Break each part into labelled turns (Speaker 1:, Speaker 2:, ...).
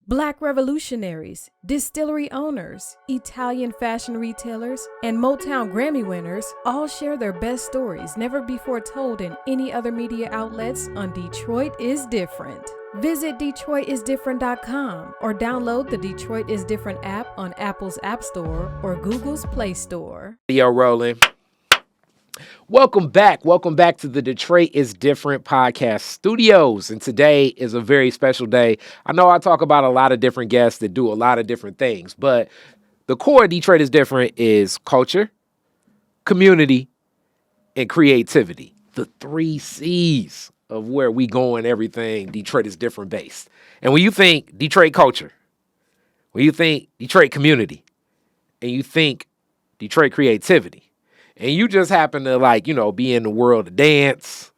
Speaker 1: Black revolutionaries, distillery owners, Italian fashion retailers, and Motown Grammy winners all share their best stories never before told in any other media outlets on Detroit is Different. Visit DetroitisDifferent.com or download the Detroit is Different app on Apple's App Store or Google's Play Store.
Speaker 2: Yo, rolling. Welcome back to the Detroit is Different podcast studios. And today is a very special day. I know I talk about a lot of different guests that do a lot of different things, but the core of Detroit is Different is culture, community, and creativity. The 3 C's of where we go and everything Detroit is Different based. And when you think Detroit culture, when you think Detroit community, and you think Detroit creativity, and you just happen to be in the world of dance,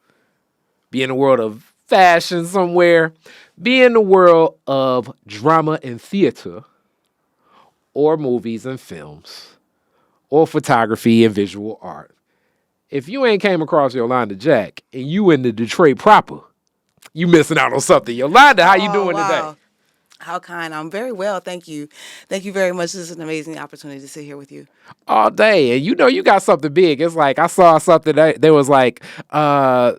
Speaker 2: be in the world of fashion somewhere, be in the world of drama and theater, or movies and films, or photography and visual art. If you ain't came across Yolanda Jack and you in the Detroit proper, you missing out on something. Yolanda, how you doing today?
Speaker 3: How kind. I'm very well. Thank you. Thank you very much. This is an amazing opportunity to sit here with you.
Speaker 2: All day. And you got something big. It's like I saw something that there was like a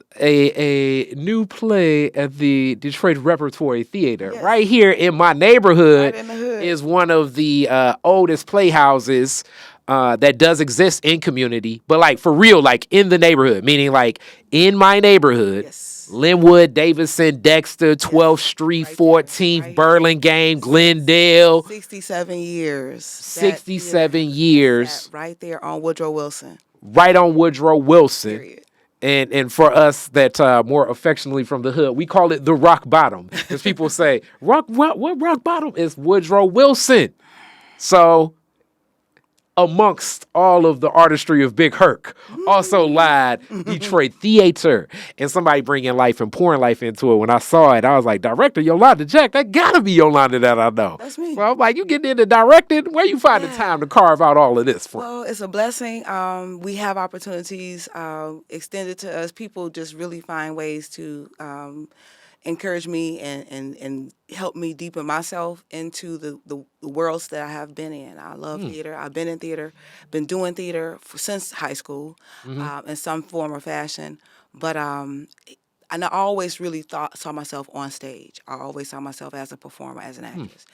Speaker 2: new play at the Detroit Repertory Theater.
Speaker 3: Yes.
Speaker 2: Right here in my neighborhood.
Speaker 3: Right in the hood.
Speaker 2: Is one of the oldest playhouses that does exist in community, but like for real, like in the neighborhood, meaning like in my neighborhood.
Speaker 3: Yes.
Speaker 2: Linwood, Davidson, Dexter, 12th Street,
Speaker 3: Right
Speaker 2: 14th,
Speaker 3: right
Speaker 2: Burlingame, Glendale.
Speaker 3: 67 years.
Speaker 2: 67 years.
Speaker 3: Right there on Woodrow Wilson.
Speaker 2: Right on Woodrow Wilson.
Speaker 3: Period.
Speaker 2: And for us that more affectionately from the hood, we call it the rock bottom. Because people say, what rock bottom? Is Woodrow Wilson. So amongst all of the artistry of Big Herc, also lied Detroit Theater. And somebody bringing life and pouring life into it. When I saw it, I was like, Director Yolanda Jack, that gotta be Yolanda that I know.
Speaker 3: That's me.
Speaker 2: So I'm like, you getting into directing? Where you find the time to carve out all of this from?
Speaker 3: Well, it's a blessing. We have opportunities extended to us. People just really find ways to encourage me and help me deepen myself into the worlds that I have been in. I love theater. I've been in theater, been doing theater since high school in some form or fashion. But and I always really saw myself on stage. I always saw myself as a performer, as an actress.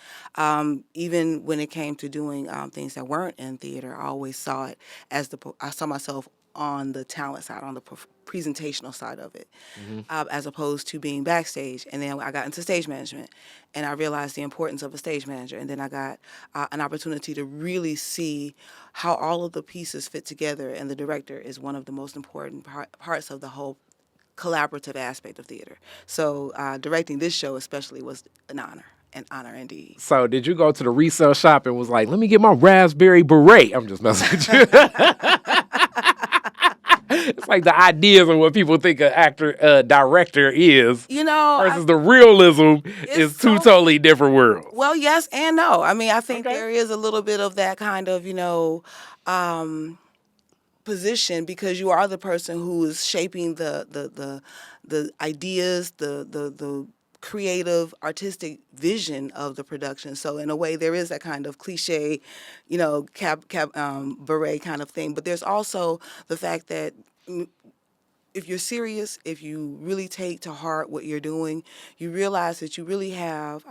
Speaker 3: Even when it came to doing things that weren't in theater, I always saw it as I saw myself on the talent side, on the presentational side of it, as opposed to being backstage. And then I got into stage management, and I realized the importance of a stage manager. And then I got an opportunity to really see how all of the pieces fit together, and the director is one of the most important parts of the whole collaborative aspect of theater. So directing this show especially was an honor indeed.
Speaker 2: So did you go to the resale shop and was like, let me get my raspberry beret? I'm just messing with you. It's like the ideas of what people think an actor, director is, versus the realism is two totally different worlds.
Speaker 3: Well, yes and no. I mean, I think there is a little bit of that kind of, position, because you are the person who is shaping the ideas, the creative, artistic vision of the production. So in a way, there is that kind of cliche, beret kind of thing. But there's also the fact that if you're serious, if you really take to heart what you're doing, you realize that you really have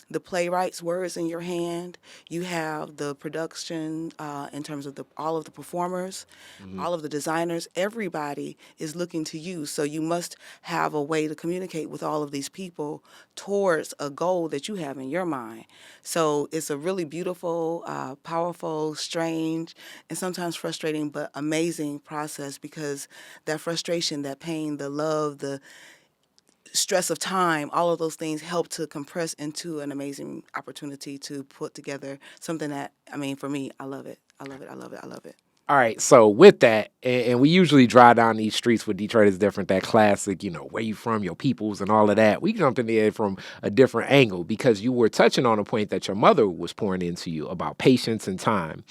Speaker 3: the playwright's words in your hand. You have the production in terms of all of the performers, all of the designers. Everybody is looking to you. So you must have a way to communicate with all of these people towards a goal that you have in your mind. So it's a really beautiful, powerful, strange, and sometimes frustrating, but amazing process, because that frustration, that pain, the love, the stress of time, all of those things help to compress into an amazing opportunity to put together something that, for me, I love it. I love it. I love it. I love it.
Speaker 2: All right, so with that, and we usually drive down these streets with Detroit is Different, that classic, where you from, your peoples and all of that. We jumped in there from a different angle because you were touching on a point that your mother was pouring into you about patience and time.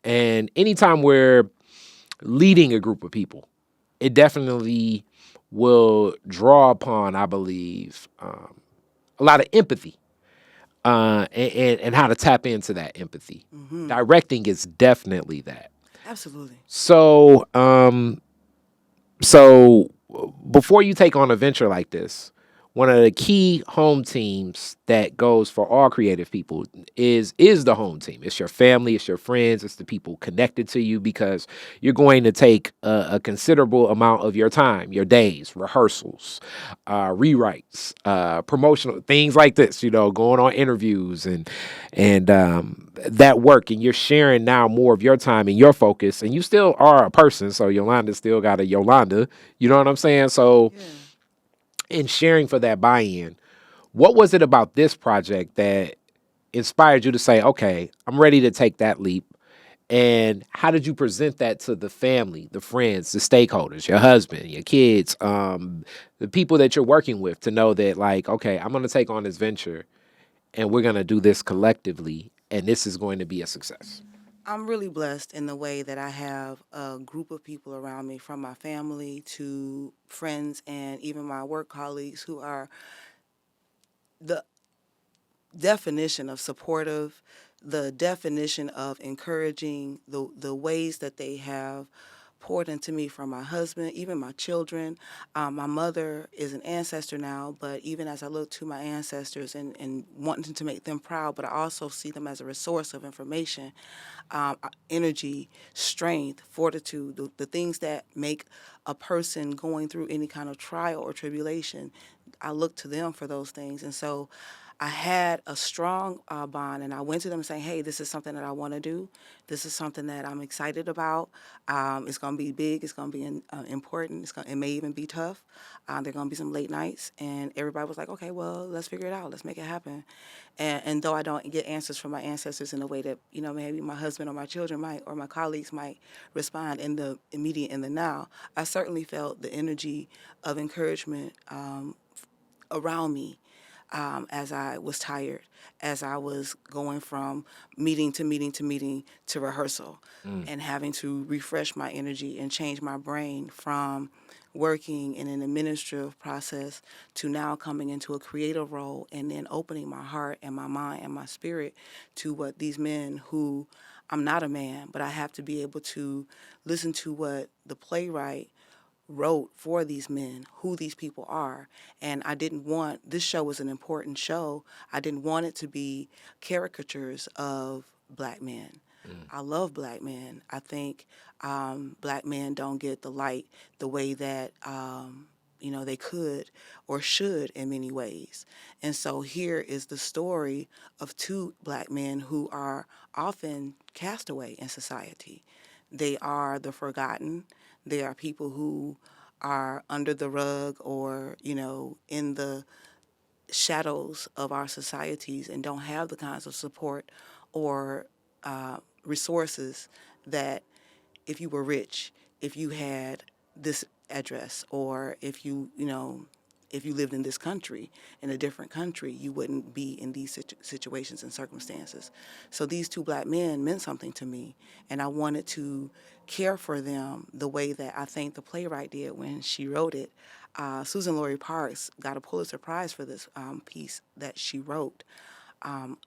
Speaker 2: And anytime we're leading a group of people, it definitely will draw upon, I believe, a lot of empathy. and how to tap into that empathy. Directing is definitely that.
Speaker 3: Absolutely.
Speaker 2: So, so before you take on a venture like this, one of the key home teams that goes for all creative people is the home team. It's your family, it's your friends, it's the people connected to you, because you're going to take a considerable amount of your time, your days, rehearsals, rewrites, promotional things like this. Going on interviews and that work, and you're sharing now more of your time and your focus, and you still are a person. So Yolanda still got a Yolanda. You know what I'm saying? So.
Speaker 3: Yeah.
Speaker 2: In sharing for that buy-in, what was it about this project that inspired you to say, okay, I'm ready to take that leap? And how did you present that to the family, the friends, the stakeholders, your husband, your kids, the people that you're working with, to know that, like, okay, I'm going to take on this venture and we're going to do this collectively, and this is going to be a success?
Speaker 3: I'm really blessed in the way that I have a group of people around me, from my family to friends and even my work colleagues, who are the definition of supportive, the definition of encouraging, the ways that they have poured into me, from my husband, even my children. My mother is an ancestor now, but even as I look to my ancestors and wanting to make them proud, but I also see them as a resource of information, energy, strength, fortitude, the things that make a person going through any kind of trial or tribulation. I look to them for those things. And so I had a strong bond, and I went to them saying, hey, this is something that I want to do. This is something that I'm excited about. It's going to be big. It's going to be important. It may even be tough. There are going to be some late nights. And everybody was like, okay, well, let's figure it out. Let's make it happen. And though I don't get answers from my ancestors in the way that, maybe my husband or my children might, or my colleagues might respond in the immediate, in the now, I certainly felt the energy of encouragement around me, as I was tired, as I was going from meeting to meeting to meeting to rehearsal, and having to refresh my energy and change my brain from working in an administrative process to now coming into a creative role, and then opening my heart and my mind and my spirit to what these men, who, I'm not a man, but I have to be able to listen to what the playwright wrote for these men, who these people are. And I didn't want, this show was an important show. I didn't want it to be caricatures of black men. I love black men. I think black men don't get the light the way that they could or should in many ways. And so here is the story of two black men who are often cast away in society. They are the forgotten. They are people who are under the rug, or, in the shadows of our societies, and don't have the kinds of support or resources that, if you were rich, if you had this address, or if you lived in this country, in a different country, you wouldn't be in these situations and circumstances. So these two black men meant something to me, and I wanted to care for them the way that I think the playwright did when she wrote it. Susan Laurie Parks got a Pulitzer Prize for this piece that she wrote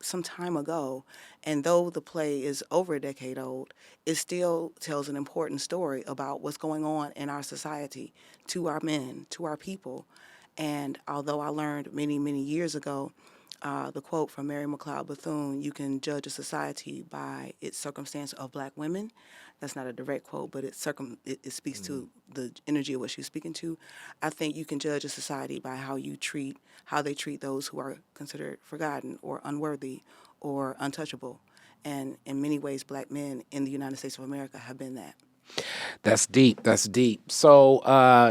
Speaker 3: some time ago. And though the play is over a decade old, it still tells an important story about what's going on in our society, to our men, to our people. And although I learned many, many years ago, the quote from Mary McLeod Bethune, you can judge a society by its circumstance of black women. That's not a direct quote, but it speaks to the energy of what she's speaking to. I think you can judge a society by how they treat those who are considered forgotten or unworthy or untouchable. And in many ways, black men in the United States of America have been that.
Speaker 2: That's deep. That's deep. So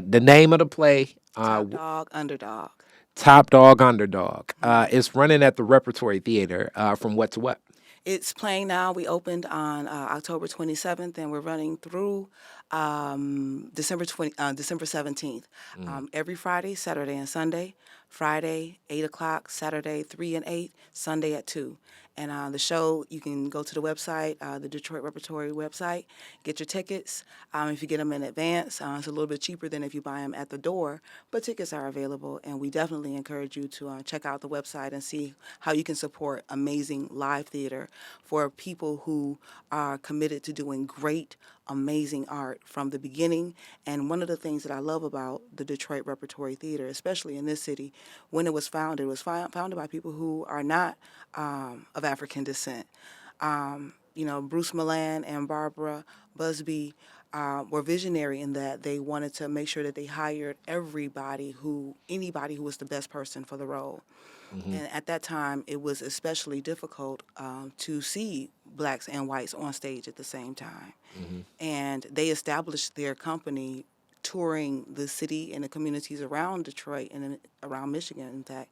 Speaker 2: the name of the play,
Speaker 3: Top Dog, Underdog.
Speaker 2: Top Dog Underdog. It's running at the Repertory Theater from what to what?
Speaker 3: It's playing now. We opened on October 27th, and we're running through December 17th. Every Friday, Saturday, and Sunday Friday, 8 o'clock, Saturday, 3 and 8, Sunday at 2. And the show, you can go to the website, the Detroit Repertory website, get your tickets. If you get them in advance, it's a little bit cheaper than if you buy them at the door, but tickets are available, and we definitely encourage you to check out the website and see how you can support amazing live theater for people who are committed to doing great, amazing art from the beginning. And one of the things that I love about the Detroit Repertory Theater, especially in this city, when it was founded by people who are not of African descent. Bruce Milan and Barbara Busby were visionary in that they wanted to make sure that they hired anybody who was the best person for the role. And at that time, it was especially difficult to see blacks and whites on stage at the same time. And they established their company touring the city and the communities around Detroit and around Michigan, in fact,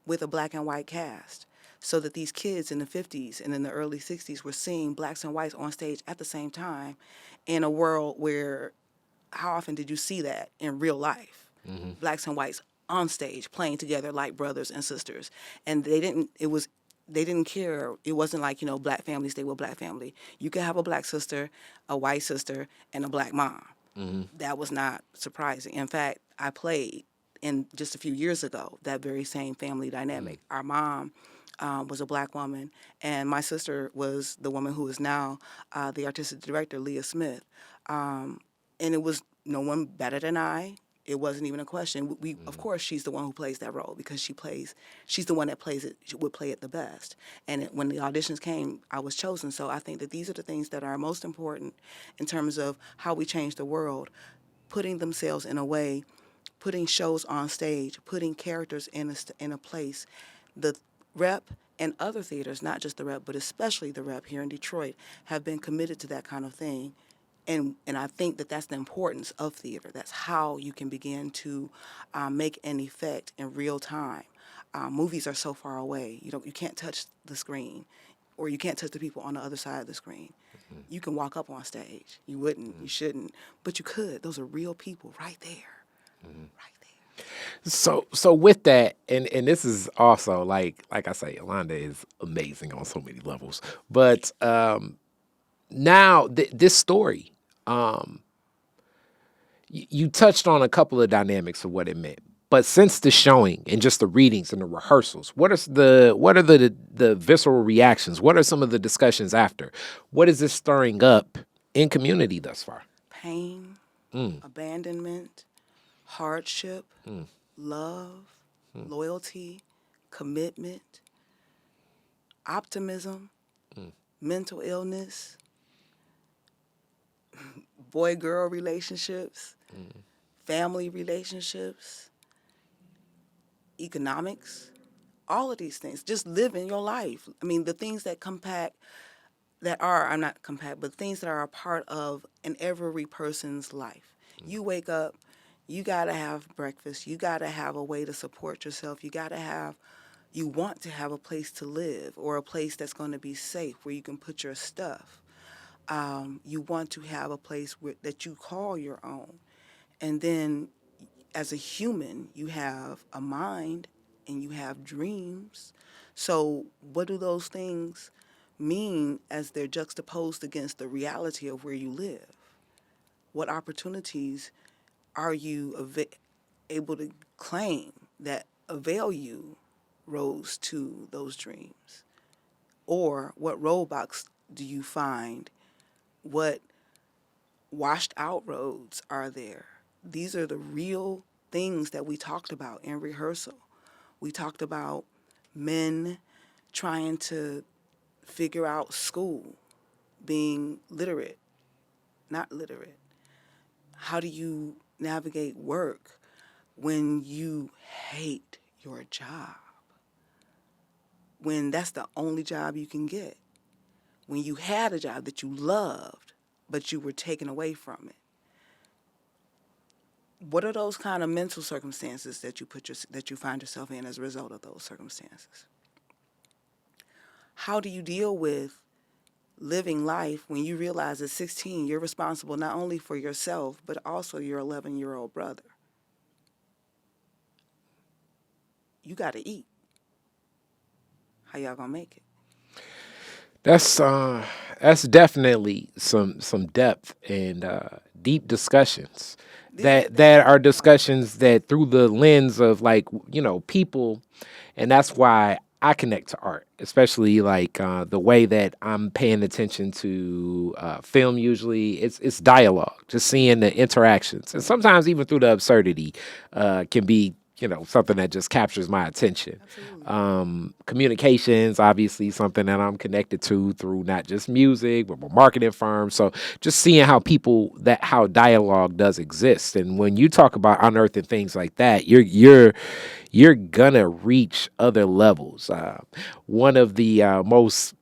Speaker 3: with a black and white cast, so that these kids in the 50s and in the early 60s were seeing blacks and whites on stage at the same time in a world where, how often did you see that in real life? Blacks and whites on stage playing together like brothers and sisters. And they didn't care. It wasn't like, black families stay with black family. You could have a black sister, a white sister, and a black mom. That was not surprising. In fact, I played in just a few years ago that very same family dynamic. Our mom was a black woman, and my sister was the woman who is now the artistic director, Leah Smith. And it was no one better than I. It wasn't even a question. Of course, she's the one who plays that role because she's the one that plays it, would play it the best. And when the auditions came, I was chosen. So I think that these are the things that are most important in terms of how we change the world, putting themselves in a way, putting shows on stage, putting characters in a place. The Rep and other theaters, not just the Rep, but especially the Rep here in Detroit, have been committed to that kind of thing. And I think that that's the importance of theater. That's how you can begin to make an effect in real time. Movies are so far away. You can't touch the screen, or you can't touch the people on the other side of the screen. You can walk up on stage. You wouldn't, you shouldn't, but you could. Those are real people right there, right there.
Speaker 2: So with that, and this is also like I say, Yolanda is amazing on so many levels. But now this story, you touched on a couple of dynamics of what it meant. But since the showing and just the readings and the rehearsals, what are the visceral reactions? What are some of the discussions after? What is this stirring up in community thus far?
Speaker 3: Pain, abandonment, hardship, love, loyalty, commitment, optimism, mental illness, boy-girl relationships, family relationships, economics, all of these things. Just living your life. I mean, the things that things that are a part of in every person's life. You wake up, you got to have breakfast, you got to have a way to support yourself, you want to have a place to live or a place that's going to be safe where you can put your stuff. You want to have a place that you call your own. And then as a human, you have a mind and you have dreams. So what do those things mean as they're juxtaposed against the reality of where you live? What opportunities are you able to claim that avail you roads to those dreams? Or what roadblocks do you find? What washed out roads are there? These are the real things that we talked about in rehearsal. We talked about men trying to figure out school, being literate, not literate. How do you navigate work when you hate your job? When that's the only job you can get? When you had a job that you loved, but you were taken away from it? What are those kind of mental circumstances that you find yourself in as a result of those circumstances? How do you deal with living life when you realize at 16 you're responsible not only for yourself, but also your 11-year-old brother? you got to eat. How y'all gonna make it?
Speaker 2: That's definitely some depth and deep discussions that are discussions that through the lens of like people, and that's why I connect to art, especially like the way that I'm paying attention to film. Usually, it's dialogue, just seeing the interactions, and sometimes even through the absurdity can be something that just captures my attention. Communications, obviously, something that I'm connected to through not just music, but my marketing firm. So just seeing how dialogue does exist, and when you talk about unearthing things like that, you're gonna reach other levels. One of the most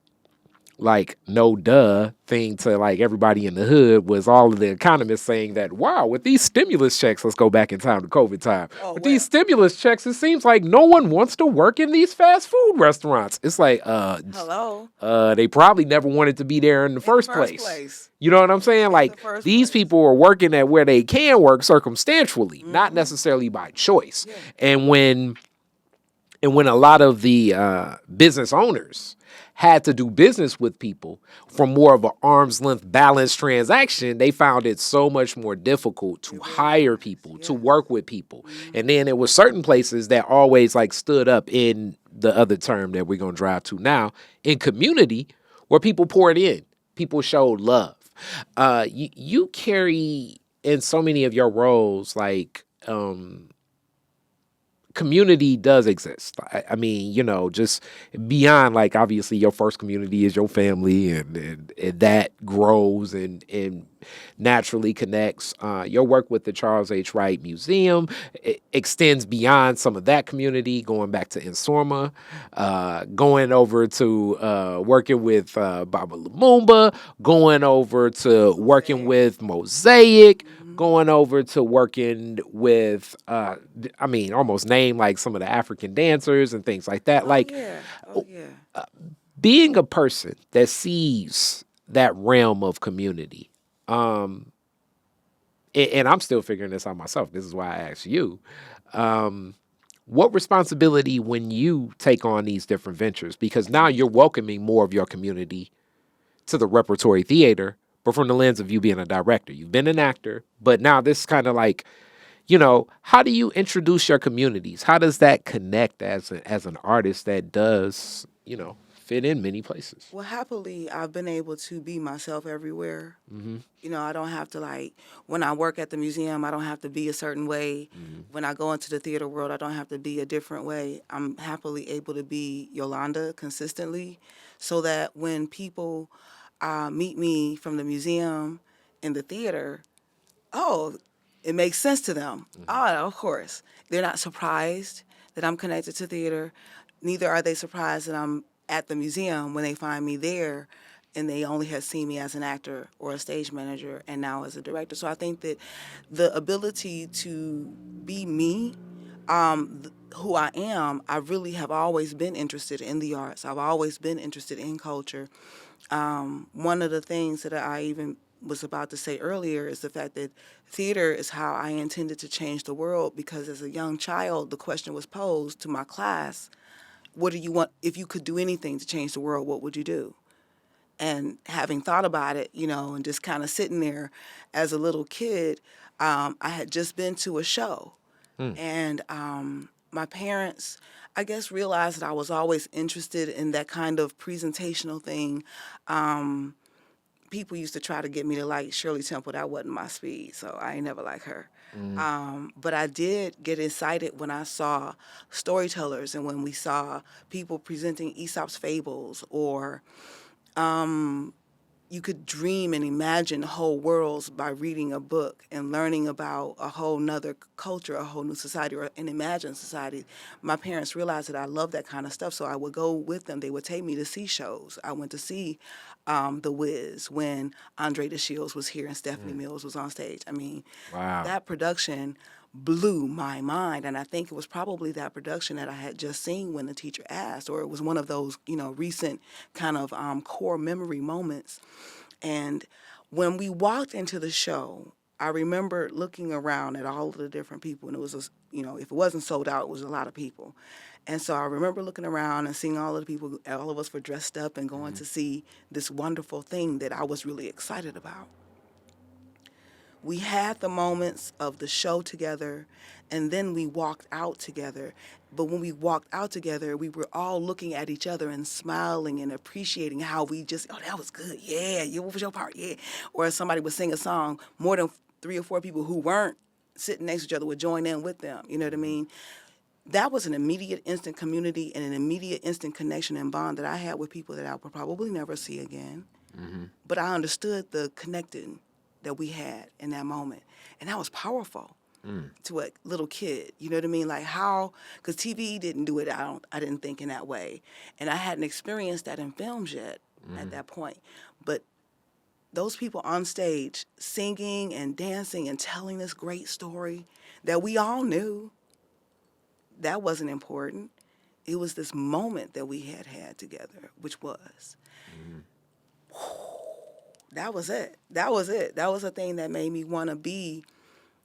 Speaker 2: like no duh thing to like everybody in the hood was all of the economists saying that, wow, with these stimulus checks, let's go back in time to COVID time. With these stimulus checks, it seems like no one wants to work in these fast food restaurants. It's like
Speaker 3: Hello.
Speaker 2: they probably never wanted to be there in the first place. You know what I'm saying? Like these people are working at where they can work circumstantially, not necessarily by choice. And when a lot of the business owners had to do business with people from more of an arm's length balanced transaction, they found it so much more difficult to hire people, to work with people. And then there were certain places that always like stood up in the other term that we're going to drive to now, in community, where people poured in, people showed love. You carry in so many of your roles like community does exist. I mean, just beyond like obviously your first community is your family, and that grows and naturally connects. Your work with the Charles H. Wright Museum extends beyond some of that community, going back to Insorma, going over to working with Baba Lumumba, going over to working with Mosaic, going over to working with, almost name like some of the African dancers and things like that. Being a person that sees that realm of community, and I'm still figuring this out myself. This is why I asked you, what responsibility when you take on these different ventures? Because now you're welcoming more of your community to the repertory theater, but from the lens of you being a director. You've been an actor, but now this kind of like, how do you introduce your communities? How does that connect as an artist that does, fit in many places?
Speaker 3: Well, happily, I've been able to be myself everywhere. I don't have to like, when I work at the museum, I don't have to be a certain way. When I go into the theater world, I don't have to be a different way. I'm happily able to be Yolanda consistently, so that when people meet me from the museum in the theater, oh, it makes sense to them. Oh, of course. They're not surprised that I'm connected to theater. Neither are they surprised that I'm at the museum when they find me there and they only have seen me as an actor or a stage manager and now as a director. So I think that the ability to be me, who I am, I really have always been interested in the arts. I've always been interested in culture. One of the things that I even was about to say earlier is the fact that theater is how I intended to change the world, because as a young child, the question was posed to my class, what do you want, if you could do anything to change the world, what would you do? And having thought about it, and just kind of sitting there as a little kid, I had just been to a show. And my parents, I guess, realized that I was always interested in that kind of presentational thing. People used to try to get me to like Shirley Temple. That wasn't my speed, so I ain't never like her. But I did get excited when I saw storytellers and when we saw people presenting Aesop's fables, or you could dream and imagine whole worlds by reading a book and learning about a whole nother culture, a whole new society, or an imagined society. My parents realized that I loved that kind of stuff, so I would go with them. They would take me to see shows. I went to see The Wiz when Andre DeShields was here and Stephanie Mills was on stage. I mean,
Speaker 2: Wow.
Speaker 3: that production blew my mind, and I think it was probably that production that I had just seen when the teacher asked, or it was one of those recent kind of core memory moments. And when we walked into the show, I remember looking around at all of the different people, and it was if it wasn't sold out, it was a lot of people. And so I remember looking around and seeing all of the people, all of us were dressed up and going to see this wonderful thing that I was really excited about. We had the moments of the show together, and then we walked out together. But when we walked out together, we were all looking at each other and smiling and appreciating how we just, oh, that was good. Yeah, what was your part? Yeah. Or somebody would sing a song, more than 3 or 4 people who weren't sitting next to each other would join in with them. You know what I mean? That was an immediate, instant community and an immediate, instant connection and bond that I had with people that I would probably never see again. But I understood the connecting that we had in that moment. And that was powerful to a little kid. You know what I mean? Like how, because TV didn't do it, I didn't think in that way. And I hadn't experienced that in films yet at that point. But those people on stage singing and dancing and telling this great story that we all knew, that wasn't important. It was this moment that we had together, which was, that was it. That was it. That was a thing that made me want to be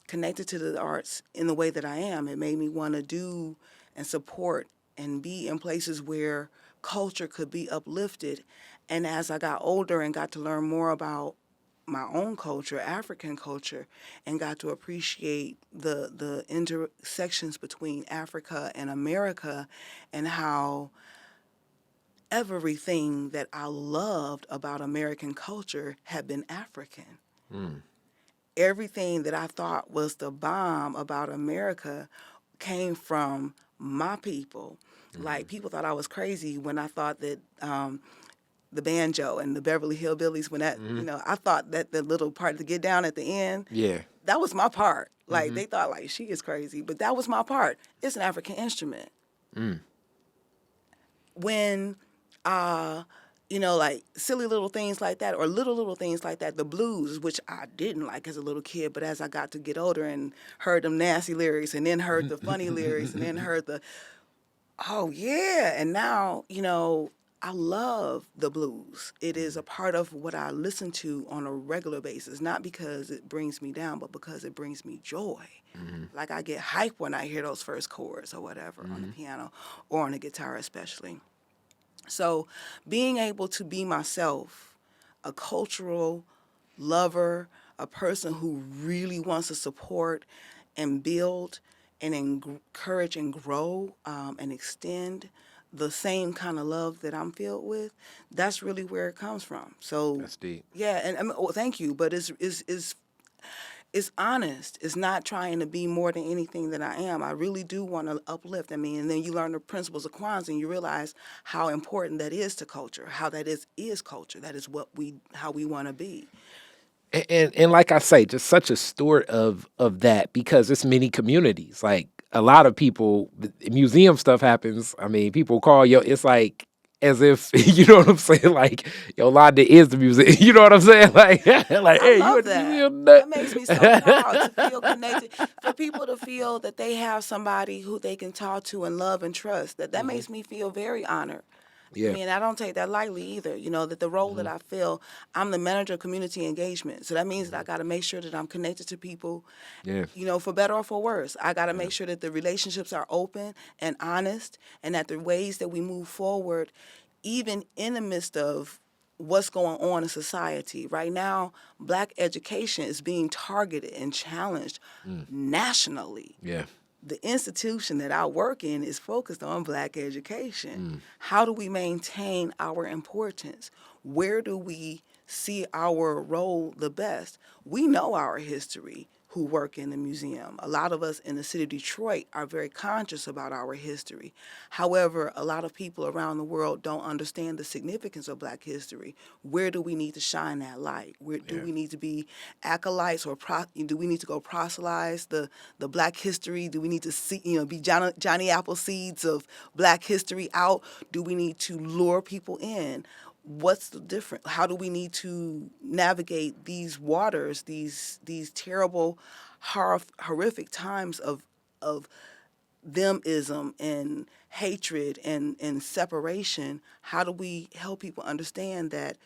Speaker 3: connected to the arts in the way that I am. It made me want to do and support and be in places where culture could be uplifted. And as I got older and got to learn more about my own culture, African culture, and got to appreciate the intersections between Africa and America and how everything that I loved about American culture had been African. Everything that I thought was the bomb about America came from my people. Like, people thought I was crazy when I thought that the banjo and the Beverly Hillbillies, when that, I thought that the little part to get down at the end,
Speaker 2: Yeah.
Speaker 3: that was my part. Like, they thought, like, she is crazy, but that was my part. It's an African instrument. When, like silly little things like that, or little things like that, the blues, which I didn't like as a little kid, but as I got to get older and heard them nasty lyrics and then heard the funny lyrics and then heard the, oh yeah, and now, I love the blues. It is a part of what I listen to on a regular basis, not because it brings me down, but because it brings me joy. Like, I get hyped when I hear those first chords or whatever on the piano or on the guitar especially. So being able to be myself, a cultural lover, a person who really wants to support and build and encourage and grow and extend the same kind of love that I'm filled with, that's really where it comes from. So
Speaker 2: That's deep.
Speaker 3: yeah, and I mean, thank you, but it's honest. It's not trying to be more than anything that I am. I really do want to uplift. I mean, and then you learn the principles of Kwanzaa and you realize how important that is to culture, how that is culture. That is how we want to be.
Speaker 2: And like I say, just such a steward of that, because it's many communities. Like, a lot of people, museum stuff happens. I mean, people call it's like as if you know what I'm saying. Like, Yolanda is the museum. You know what I'm saying? Like, like,
Speaker 3: I
Speaker 2: hey, you
Speaker 3: love
Speaker 2: at the
Speaker 3: that.
Speaker 2: museum?
Speaker 3: That makes me so proud to feel connected. For people to feel that they have somebody who they can talk to and love and trust. That makes me feel very honored.
Speaker 2: Yeah.
Speaker 3: I mean, I don't take that lightly either. That the role that I feel, I'm the manager of community engagement. So that means that I got to make sure that I'm connected to people,
Speaker 2: Yeah.
Speaker 3: for better or for worse. I got to make sure that the relationships are open and honest, and that the ways that we move forward, even in the midst of what's going on in society. Right now, Black education is being targeted and challenged nationally.
Speaker 2: Yeah.
Speaker 3: The institution that I work in is focused on Black education. How do we maintain our importance? Where do we see our role the best? We know our history who work in the museum. A lot of us in the city of Detroit are very conscious about our history. However, a lot of people around the world don't understand the significance of Black history. Where do we need to shine that light? Where do we need to be acolytes, or do we need to go proselytize the Black history? Do we need to see, be Johnny Appleseeds of Black history out? Do we need to lure people in? What's the difference? How do we need to navigate these waters, these terrible, horrific times of themism and hatred and separation? How do we help people understand that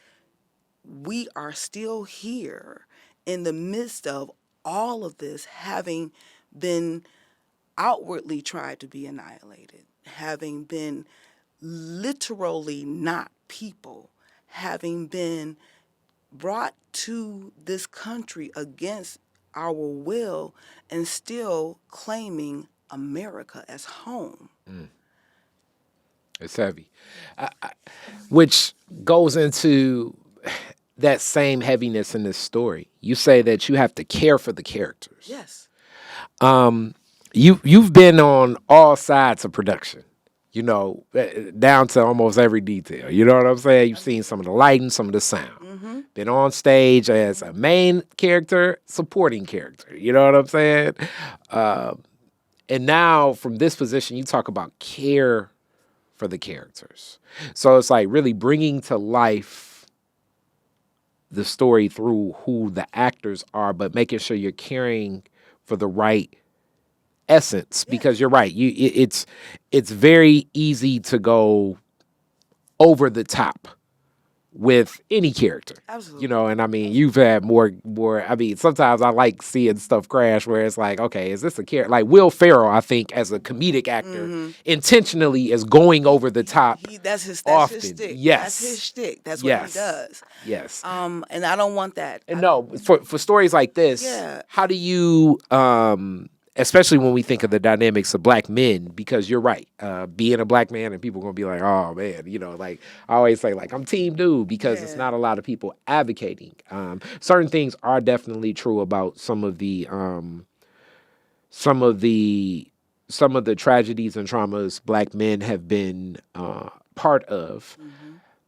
Speaker 3: we are still here in the midst of all of this having been outwardly tried to be annihilated? having been literally not people, having been brought to this country against our will and still claiming America as home.
Speaker 2: It's heavy. Which goes into that same heaviness in this story. You say that you have to care for the characters.
Speaker 3: Yes.
Speaker 2: You've been on all sides of production, down to almost every detail. You know what I'm saying? You've seen some of the lighting, some of the sound. Been on stage as a main character, supporting character. You know what I'm saying? And now from this position, you talk about care for the characters. So it's like really bringing to life the story through who the actors are, but making sure you're caring for the right essence, because you're right. It's very easy to go over the top with any character.
Speaker 3: Absolutely.
Speaker 2: And I mean, you've had more, I mean, sometimes I like seeing stuff crash where it's like, okay, is this a character? Like Will Ferrell, I think, as a comedic actor, intentionally is going over the top.
Speaker 3: That's his stick.
Speaker 2: Yes.
Speaker 3: That's his shtick. That's what he does.
Speaker 2: Yes.
Speaker 3: And I don't want that.
Speaker 2: And no, for stories like this, how do you, especially when we think of the dynamics of black men, because you're right, being a black man and people are going to be like, oh man, like I always say, like, I'm team dude, because it's not a lot of people advocating. Certain things are definitely true about some of the tragedies and traumas black men have been part of.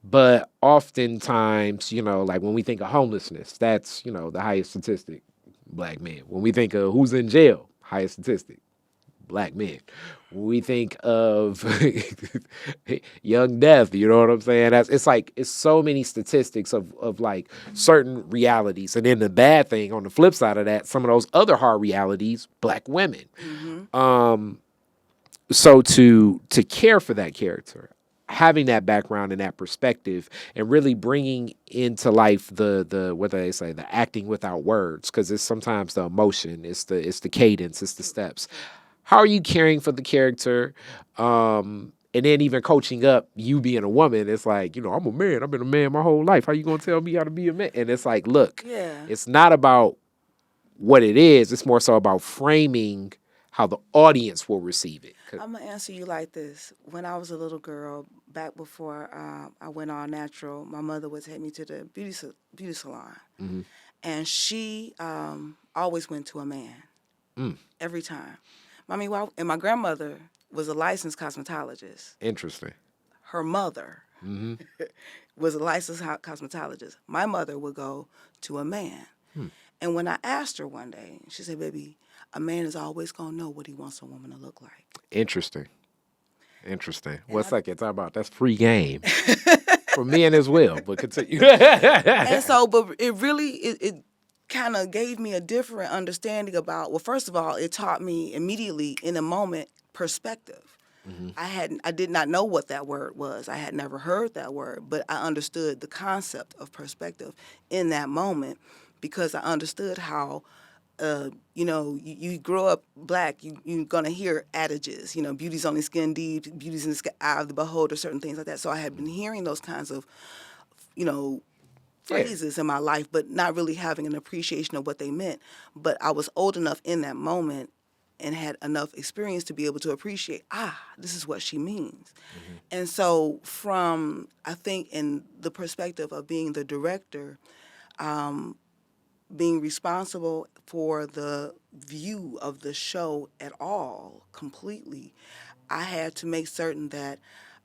Speaker 2: But oftentimes, like when we think of homelessness, that's, the highest statistic, black men. When we think of who's in jail, highest statistic, black men. When we think of young death, you know what I'm saying? It's so many statistics of like certain realities. And then the bad thing on the flip side of that, some of those other hard realities, black women. So to care for that character, having that background and that perspective, and really bringing into life the what they say, the acting without words, because it's sometimes the emotion, it's the cadence, it's the steps. How are you caring for the character? And then even coaching up, you being a woman, it's like, I'm a man. I've been a man my whole life. How you gonna tell me how to be a man? And it's like, look, it's not about what it is. It's more so about framing how the audience will receive it.
Speaker 3: I'm going to answer you like this. When I was a little girl, back before I went all natural, my mother would take me to the beauty salon. And she always went to a man, every time. And my grandmother was a licensed cosmetologist.
Speaker 2: Interesting.
Speaker 3: Her mother was a licensed cosmetologist. My mother would go to a man. And when I asked her one day, she said, baby, a man is always going to know what he wants a woman to look like.
Speaker 2: Interesting. What's that talk about? That's free game for men as well. But continue.
Speaker 3: And so, but it really, it kind of gave me a different understanding about, well, first of all, it taught me immediately in a moment perspective. I did not know what that word was. I had never heard that word, but I understood the concept of perspective in that moment, because I understood how, you grow up black, you're going to hear adages, beauty's only skin deep, beauty's in the eye of the beholder, certain things like that. So I had been hearing those kinds of, phrases in my life, but not really having an appreciation of what they meant. But I was old enough in that moment and had enough experience to be able to appreciate, this is what she means. And so from, I think, in the perspective of being the director, being responsible for the view of the show at all, completely, I had to make certain that,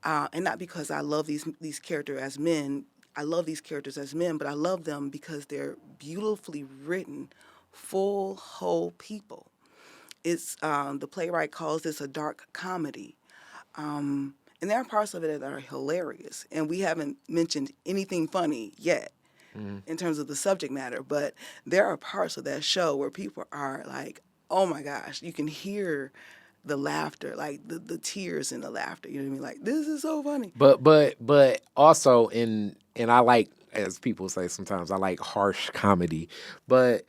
Speaker 3: and not because I love these characters as men, but I love them because they're beautifully written, full, whole people. It's the playwright calls this a dark comedy. And there are parts of it that are hilarious, and we haven't mentioned anything funny yet. In terms of the subject matter, but there are parts of that show where people are like, oh my gosh, you can hear the laughter, like the tears in the laughter, you know what I mean? Like, this is so funny.
Speaker 2: But also and I like, as people say sometimes, I like harsh comedy, but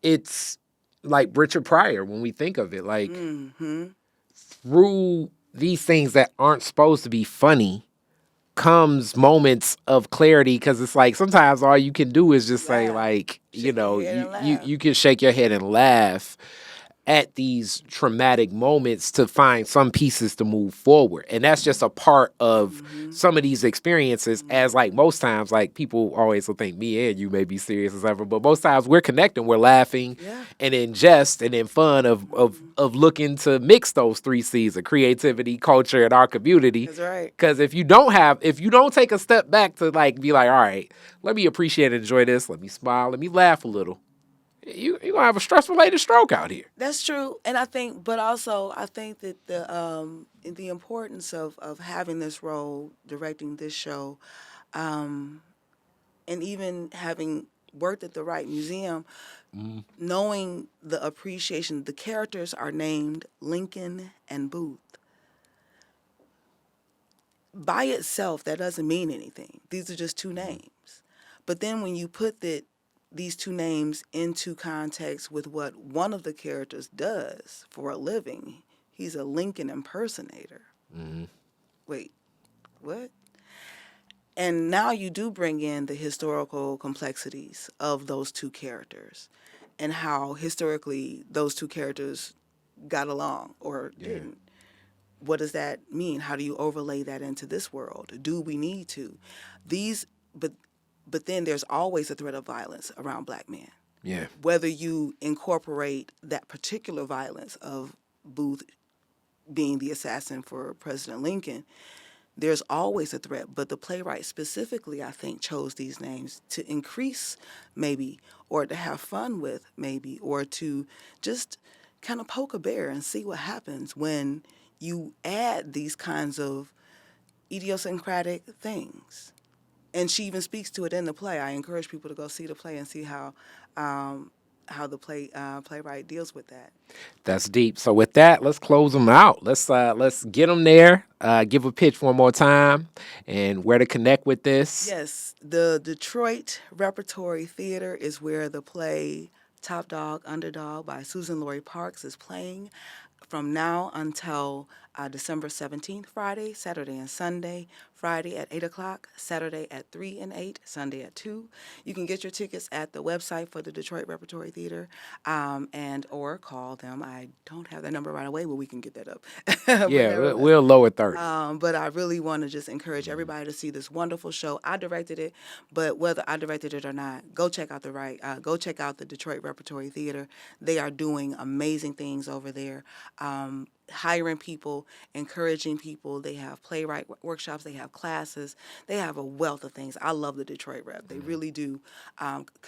Speaker 2: it's like Richard Pryor when we think of it, like through these things that aren't supposed to be funny comes moments of clarity, because it's like sometimes all you can do is just say,
Speaker 3: Laugh.
Speaker 2: like, you
Speaker 3: Shake your
Speaker 2: know,
Speaker 3: head
Speaker 2: you,
Speaker 3: and
Speaker 2: you
Speaker 3: laugh.
Speaker 2: you can shake your head and laugh at these traumatic moments to find some pieces to move forward. And that's just a part of some of these experiences, as like most times, like people always will think me and you may be serious as ever, but most times we're connecting, we're laughing
Speaker 3: Yeah.
Speaker 2: and in jest and in fun of looking to mix those three C's of creativity, culture, and our community.
Speaker 3: That's right.
Speaker 2: Because if you don't take a step back to like be like, all right, let me appreciate and enjoy this, let me smile, let me laugh a little, you're gonna have a stress related stroke out here.
Speaker 3: That's true, and I think, but also I think that the importance of having this role, directing this show, and even having worked at the right museum, knowing the appreciation. The characters are named Lincoln and Booth. By itself, that doesn't mean anything. These are just two names. But then when you put these two names into context with what one of the characters does for a living, he's a Lincoln impersonator. Wait, what? And now you do bring in the historical complexities of those two characters and how historically those two characters got along or didn't. What does that mean? How do you overlay that into this world? Do we need to? These, but then there's always a threat of violence around black men.
Speaker 2: Yeah.
Speaker 3: Whether you incorporate that particular violence of Booth being the assassin for President Lincoln, there's always a threat. But the playwright specifically, I think, chose these names to increase maybe, or to have fun with maybe, or to just kind of poke a bear and see what happens when you add these kinds of idiosyncratic things. And she even speaks to it in the play. I encourage people to go see the play and see how the playwright deals with that.
Speaker 2: That's deep. So with that, let's close them out. Let's get them there. Give a pitch one more time and where to connect with this.
Speaker 3: Yes, the Detroit Repertory Theater is where the play Top Dog, Underdog by Susan Laurie Parks is playing from now until December 17th, Friday, Saturday, and Sunday. Friday at 8 o'clock, Saturday at 3 and 8, Sunday at 2. You can get your tickets at the website for the Detroit Repertory Theater and or call them. I don't have that number right away, but we can get that up.
Speaker 2: Yeah, we'll lower 30.
Speaker 3: But I really want to just encourage everybody to see this wonderful show. I directed it, but whether I directed it or not, go check out the Detroit Repertory Theater. They are doing amazing things over there. Hiring people, encouraging people. They have playwright workshops. They have classes. They have a wealth of things. I love the Detroit Rep. They really do.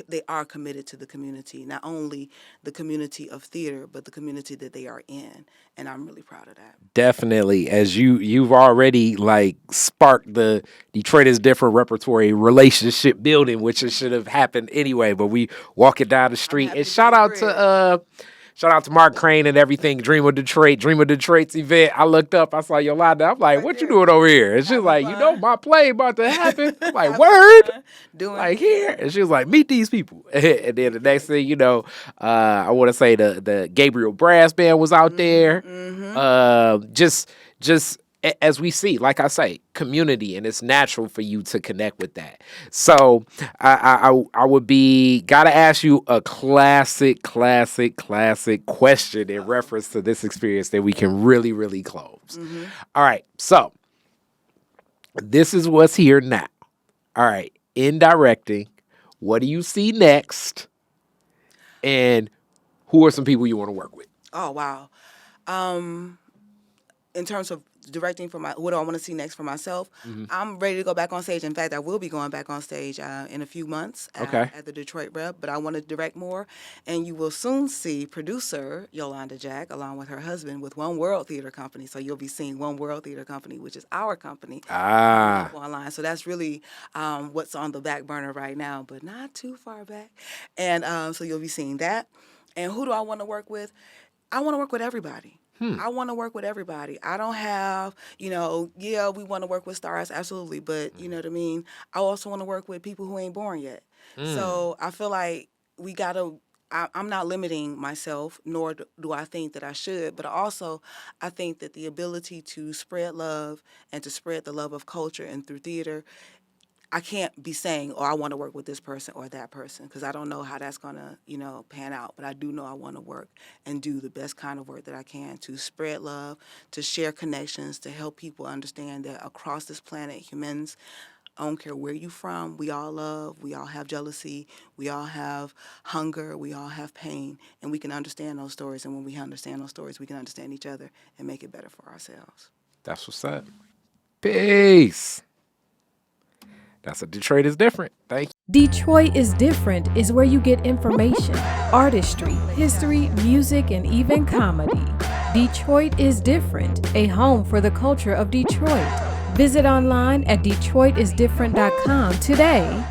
Speaker 3: They are committed to the community, not only the community of theater, but the community that they are in. And I'm really proud of that.
Speaker 2: Definitely, as you've already like sparked the Detroit is Different repertory relationship building, which it should have happened anyway. But we walk it down the street. And shout out to Mark Crane and everything. Dream of Detroit's event. I looked up, I saw Yolanda. I'm like, what you doing over here? And she's like, my play about to happen. I'm like, word?
Speaker 3: Doing
Speaker 2: like here? And she was like, meet these people. And then the next thing you know, I want to say the Gabriel Brass Band was out there. Just as we see, like I say, community, and it's natural for you to connect with that. So I would gotta ask you a classic question in reference to this experience that we can really, really close. All right, so this is what's here now. All right, in directing, what do you see next? And who are some people you want to work with?
Speaker 3: Oh, wow. In terms of directing for what do I want to see next for myself, I'm ready to go back on stage. In fact, I will be going back on stage in a few months at the Detroit Rep, but I want to direct more. And you will soon see producer Yolanda Jack, along with her husband, with One World Theater Company. So you'll be seeing One World Theater Company, which is our company, online. So that's really what's on the back burner right now, but not too far back. And so you'll be seeing that. And who do I want to work with? I want to work with everybody. I want to work with everybody. I don't have, we want to work with stars, absolutely. But, you know what I mean? I also want to work with people who ain't born yet. So I feel like we got to I'm not limiting myself, nor do I think that I should, but also I think that the ability to spread love and to spread the love of culture and through theater, I can't be saying, oh, I want to work with this person or that person, because I don't know how that's going to, pan out. But I do know I want to work and do the best kind of work that I can to spread love, to share connections, to help people understand that across this planet, humans, I don't care where you from, we all love, we all have jealousy, we all have hunger, we all have pain, and we can understand those stories. And when we understand those stories, we can understand each other and make it better for ourselves.
Speaker 2: That's what's up. Peace. That's what Detroit is different. Thank you.
Speaker 1: Detroit is Different is where you get information, artistry, history, music, and even comedy. Detroit is Different, a home for the culture of Detroit. Visit online at DetroitisDifferent.com today.